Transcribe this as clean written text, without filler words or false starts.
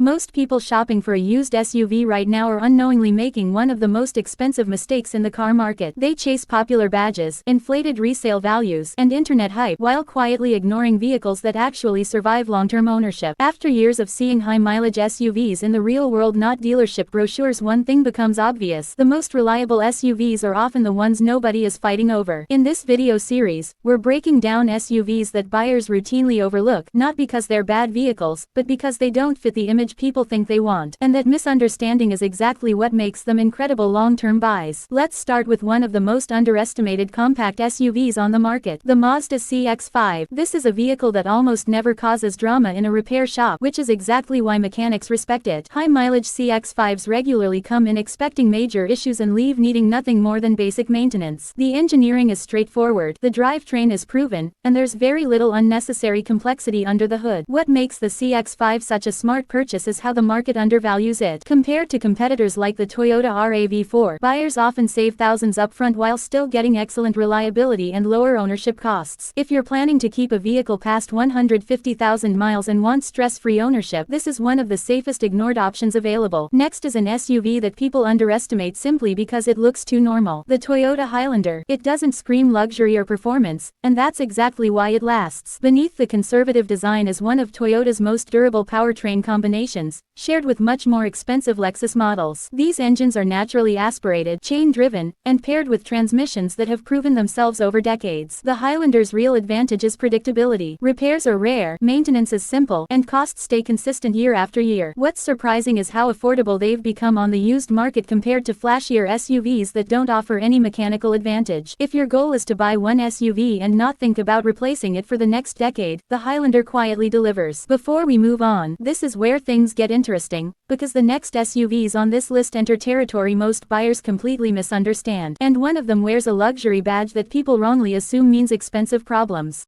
Most people shopping for a used SUV right now are unknowingly making one of the most expensive mistakes in the car market. They chase popular badges, inflated resale values, and internet hype while quietly ignoring vehicles that actually survive long-term ownership. After years of seeing high-mileage SUVs in the real world, not dealership brochures, one thing becomes obvious: the most reliable SUVs are often the ones nobody is fighting over. In this video series, we're breaking down SUVs that buyers routinely overlook, not because they're bad vehicles, but because they don't fit the image people think they want, and that misunderstanding is exactly what makes them incredible long-term buys. Let's start with one of the most underestimated compact SUVs on the market, the Mazda CX-5. This is a vehicle that almost never causes drama in a repair shop, which is exactly why mechanics respect it. High-mileage CX-5s regularly come in expecting major issues and leave needing nothing more than basic maintenance. The engineering is straightforward, the drivetrain is proven, and there's very little unnecessary complexity under the hood. What makes the CX-5 such a smart purchase is how the market undervalues it. Compared to competitors like the Toyota RAV4, buyers often save thousands upfront while still getting excellent reliability and lower ownership costs. If you're planning to keep a vehicle past 150,000 miles and want stress-free ownership, this is one of the safest ignored options available. Next is an SUV that people underestimate simply because it looks too normal: the Toyota Highlander. It doesn't scream luxury or performance, and that's exactly why it lasts. Beneath the conservative design is one of Toyota's most durable powertrain combinations, shared with much more expensive Lexus models. These engines are naturally aspirated, chain-driven, and paired with transmissions that have proven themselves over decades. The Highlander's real advantage is predictability. Repairs are rare, maintenance is simple, and costs stay consistent year after year. What's surprising is how affordable they've become on the used market compared to flashier SUVs that don't offer any mechanical advantage. If your goal is to buy one SUV and not think about replacing it for the next decade, the Highlander quietly delivers. Before we move on, this is where things get interesting, because the next SUVs on this list enter territory most buyers completely misunderstand, and one of them wears a luxury badge that people wrongly assume means expensive problems.